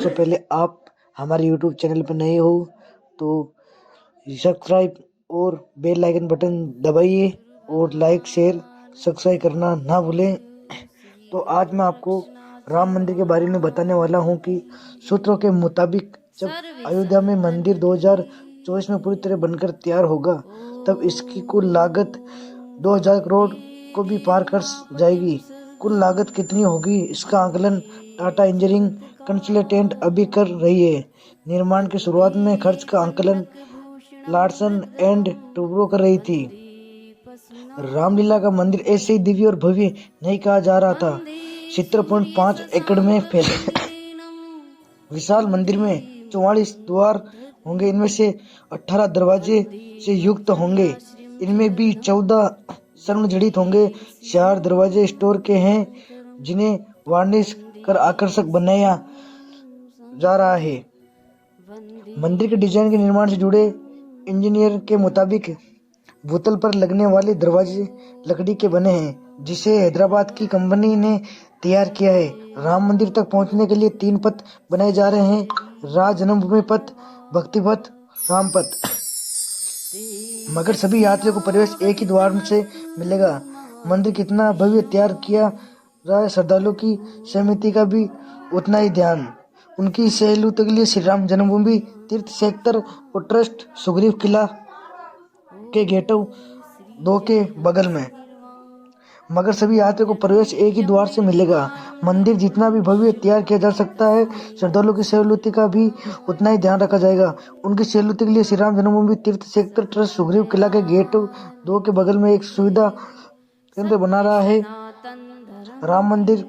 उससे पहले आप हमारे YouTube चैनल पर नए हो तो सब्सक्राइब और बेल आइकन बटन दबाइए और लाइक शेयर सब्सक्राइब करना ना भूलें। तो आज मैं आपको राम मंदिर के बारे में बताने वाला हूं कि सूत्रों के मुताबिक जब अयोध्या में मंदिर 2024 में पूरी तरह बनकर तैयार होगा तब इसकी कुल लागत 2000 करोड़ को भी पार कर जाएगी। कुल लागत कितनी होगी इसका आकलन टाटा इंजीनियरिंग कंसल्टेंट अभी कर रही है। निर्माण की शुरुआत में खर्च का आकलन लार्सन एंड टूब्रो कर रही थी। रामलीला का मंदिर ऐसे ही दिव्य और भव्य नहीं कहा जा रहा था। 70.5 एकड़ में फैले विशाल मंदिर में 44 द्वार होंगे। इनमें से 18 दरवाजे से युक्त होंगे। इनमें भी 14 स्वर्ण जड़ित होंगे। 4 दरवाजे स्टोर के हैं जिन्हें वार्निश कर आकर्षक बनाया जा रहा है। मंदिर के डिजाइन के निर्माण से जुड़े इंजीनियर के मुताबिक भूतल पर लगने वाले दरवाजे लकड़ी के बने हैं जिसे हैदराबाद की कंपनी ने तैयार किया है। राम मंदिर तक पहुंचने के लिए 3 पथ बनाए जा रहे हैं: राज जन्मभूमि पथ, भक्ति पथ, राम पथ। मगर सभी यात्रियों को प्रवेश एक ही द्वार से मिलेगा। मंदिर कितना भव्य तैयार किया रहा है, श्रद्धालुओं की सहमति का भी उतना ही ध्यान। उनकी सहूलियत के लिए श्री राम जन्मभूमि तीर्थ क्षेत्र और ट्रस्ट सुग्रीव किला के गेटों 2 के बगल में। मगर सभी यात्रियों को प्रवेश एक ही द्वार से मिलेगा। मंदिर जितना भी भव्य तैयार किया जा सकता है, श्रद्धालुओं की सहूलियत का भी उतना ही ध्यान रखा जाएगा। उनकी सहूलियत के लिए श्री राम जन्मभूमि तीर्थ क्षेत्र ट्रस्ट सुग्रीव किला के गेट 2 के बगल में एक सुविधा केंद्र बना रहा है। राम मंदिर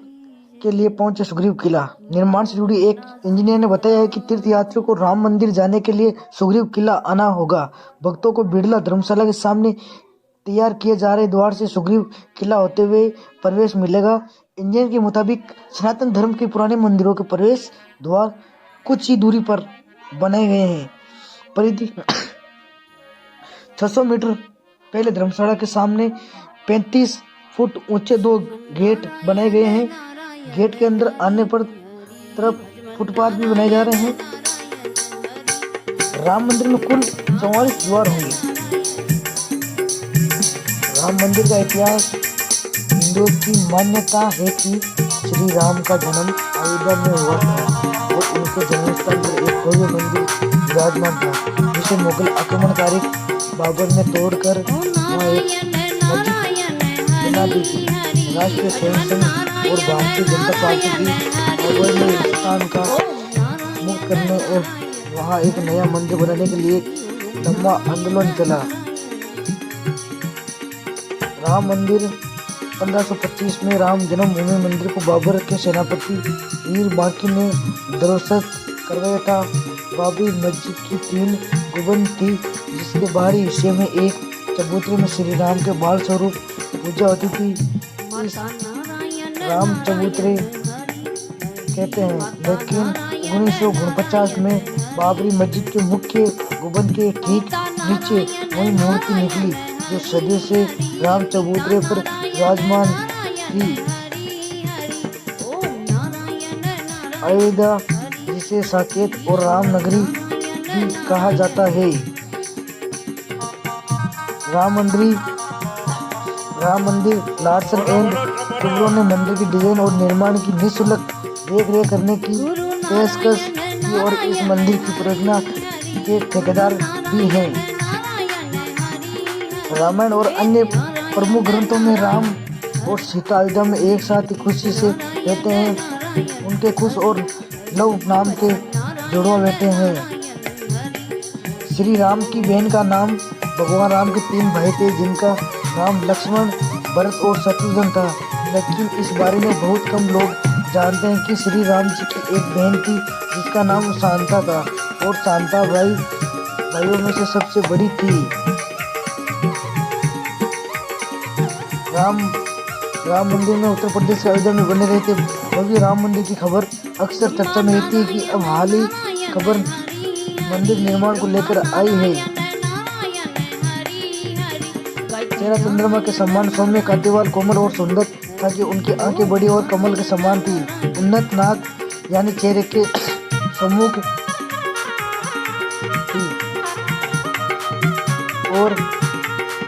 के लिए पहुंचे सुग्रीव किला। निर्माण से जुड़ी एक इंजीनियर ने बताया है कि तीर्थ यात्रियों को राम मंदिर जाने के लिए सुग्रीव किला आना होगा। भक्तों को बिड़ला धर्मशाला के सामने तैयार किए जा रहे द्वार से सुग्रीव किला होते हुए प्रवेश मिलेगा। इंजीनियर के मुताबिक सनातन धर्म के पुराने मंदिरों के प्रवेश द्वार कुछ ही दूरी पर बनाए गए हैं। परिधि 600 मीटर पहले धर्मशाला के सामने 35 फुट ऊंचे 2 गेट बनाए गए हैं। गेट के अंदर आने पर तरफ फुटपाथ भी बनाए जा रहे हैं। राम मंदिर में कुल 44 द्वार होंगे। राम मंदिर का इतिहास। हिंदुओं की मान्यता है कि श्री राम का जन्म अयोध्या में हुआ था और उनके जन्मस्थल पर एक भव्य मंदिर विराजमान था जिसे मुगल आक्रमणकारी बाबर ने तोड़कर वहाँ एक मस्जिद बना दी थी। राष्ट्रीय स्वयं संघ और भारतीय जनता पार्टी की अगुवाई में हिंदुस्तान का मुक्त करने और वहाँ एक नया मंदिर बनाने के लिए लंबा आंदोलन चला। राम मंदिर 1525 में राम जन्मभूमि मंदिर को बाबर के सेनापति वीर बांकी ने ध्वस्त करवाया था। बाबरी मस्जिद की 3 गुंबद थी जिसके बाहरी हिस्से में एक चबूतरे में श्री राम के बाल स्वरूप पूजा होती थी। इस राम चबूतरे कहते हैं, लेकिन 1949 में बाबरी मस्जिद के मुख्य गुंबद के ठीक नीचे वही मूर्ति निकली जो सदियों से राम चबूतरे पर विराजमान थी। अयोध्या जिसे साकेत और राम नगरी भी कहा जाता है। राम मंदिर लार्सन एंड टूब्रो ने मंदिर की डिजाइन और निर्माण की निःशुल्क देख-रेख करने की पेशकश की और इस मंदिर की परियोजना के ठेकेदार भी हैं। रामायण और अन्य प्रमुख ग्रंथों में राम और सीता अयोध्या में एक साथ ही खुशी से रहते हैं। उनके कुश और लव नाम के जुड़वा बेटे हैं। श्री राम की बहन का नाम भगवान राम के 3 भाई थे जिनका नाम लक्ष्मण, भरत और शत्रुघ्न था। लेकिन इस बारे में बहुत कम लोग जानते हैं कि श्री राम जी की एक बहन थी जिसका नाम शांता था और शांता भाइयों में से सबसे बड़ी थी। राम मंदिर में उत्तर प्रदेश के अयोध्या में बने रहे थे भव्य राम मंदिर की खबर अक्सर चर्चा में रहती है कि अब हाल ही खबर मंदिर निर्माण को लेकर आई है। चेहरा चंद्रमा के समान सौम्य, कांतिवान, कोमल और सुंदर था कि उनकी आंखें बड़ी और कमल के समान थी। उन्नत नाक यानी चेहरे के प्रमुख थी और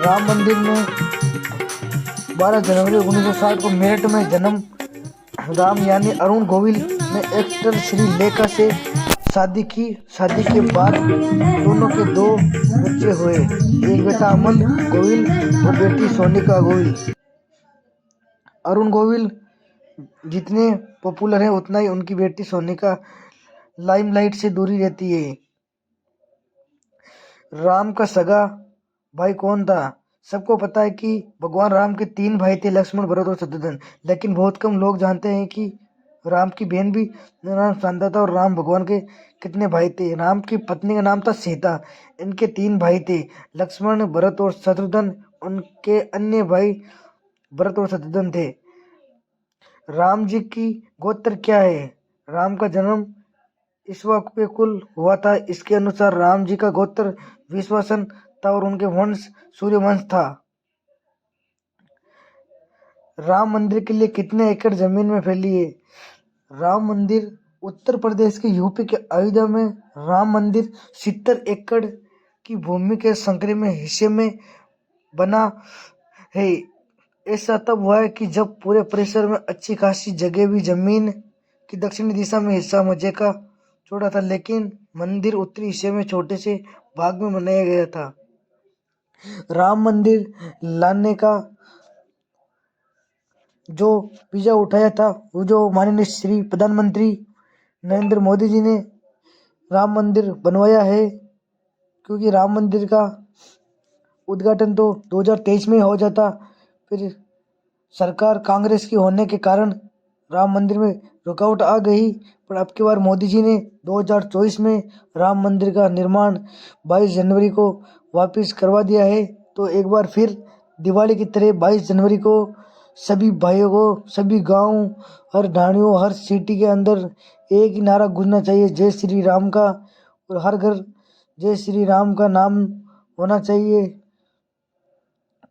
राम मंदिर में 12 जनवरी 1960 को मेरठ में जन्म राम यानी अरुण गोविल ने एक्टर श्रीलेखा से शादी की। शादी के बाद दोनों के 2 बच्चे हुए, एक बेटा अमन गोविल और बेटी सोनिका गोविल। अरुण गोविल जितने पॉपुलर हैं उतना ही उनकी बेटी सोनिका लाइमलाइट से दूरी रहती है। राम का सगा भाई कौन था? सबको पता है कि भगवान राम के 3 भाई थे, लक्ष्मण, भरत और शत्रुघ्न। लेकिन बहुत कम लोग जानते हैं कि राम की बहन भी नाम शांता था और राम भगवान के कितने भाई थे। राम की पत्नी का नाम था सीता। इनके 3 भाई थे, लक्ष्मण, भरत और शत्रुघ्न। उनके अन्य भाई भरत और शत्रुघ्न थे। राम जी की गोत्र क्या है? राम का जन्म इक्ष्वाकुकुल हुआ था। इसके अनुसार राम जी का गोत्र विश्वासन था और उनके वंश सूर्यवंश था। राम मंदिर के लिए कितने एकड़ जमीन में फैली है? राम मंदिर उत्तर प्रदेश के यूपी के अयोध्या में राम मंदिर 70 एकड़ की भूमि के संकीर्ण हिस्से में बना है। ऐसा तब हुआ है कि जब पूरे परिसर में अच्छी खासी जगह भी जमीन की दक्षिणी दिशा में हिस्सा मजे का छोटा था, लेकिन मंदिर उत्तरी हिस्से में छोटे से भाग में बनाया गया था। राम मंदिर लाने का जो बीजा उठाया था वो जो माननीय श्री प्रधानमंत्री नरेंद्र मोदी जी ने राम मंदिर बनवाया है, क्योंकि राम मंदिर का उद्घाटन तो 2023 में हो जाता, फिर सरकार कांग्रेस की होने के कारण राम मंदिर में रुकावट आ गई। पर अब की बार मोदी जी ने 2024 में राम मंदिर का निर्माण 22 जनवरी को वापस करवा दिया है। तो एक बार फिर दिवाली की तरह 22 जनवरी को सभी भाइयों को, सभी गांव, हर ढाणियों, हर सिटी के अंदर एक ही नारा गूंजना चाहिए, जय श्री राम का। और हर घर जय श्री राम का नाम होना चाहिए।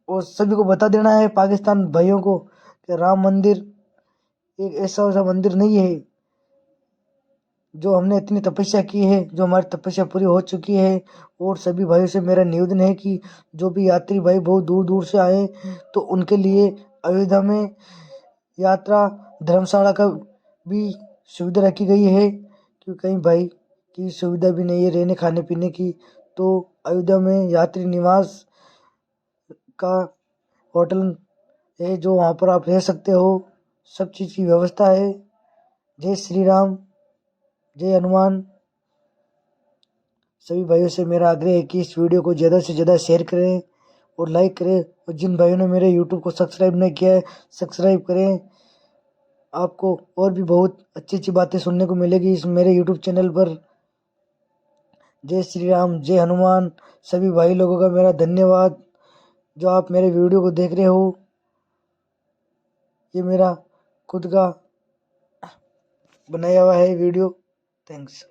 और सभी को बता देना है, पाकिस्तान भाइयों को, कि राम मंदिर एक ऐसा मंदिर नहीं है। जो हमने इतनी तपस्या की है, जो हमारी तपस्या पूरी हो चुकी है। और सभी भाइयों से मेरा निवेदन है कि जो भी यात्री भाई बहुत दूर दूर से आए तो उनके लिए अयोध्या में यात्रा धर्मशाला का भी सुविधा रखी गई है, क्योंकि कई भाई की सुविधा भी नहीं है रहने खाने पीने की। तो अयोध्या में यात्री निवास का होटल है, जो वहाँ पर आप रह सकते हो, सब चीज़ की व्यवस्था है। जय श्री राम, जय हनुमान। सभी भाइयों से मेरा आग्रह है कि इस वीडियो को ज़्यादा से ज़्यादा शेयर करें और लाइक करें। और जिन भाइयों ने मेरे यूट्यूब को सब्सक्राइब नहीं किया है, सब्सक्राइब करें। आपको और भी बहुत अच्छी अच्छी बातें सुनने को मिलेगी इस मेरे यूट्यूब चैनल पर। जय श्री राम, जय हनुमान। सभी भाई लोगों का मेरा धन्यवाद जो आप मेरे वीडियो को देख रहे हो। ये मेरा खुद का बनाया हुआ है वीडियो। थैंक्स।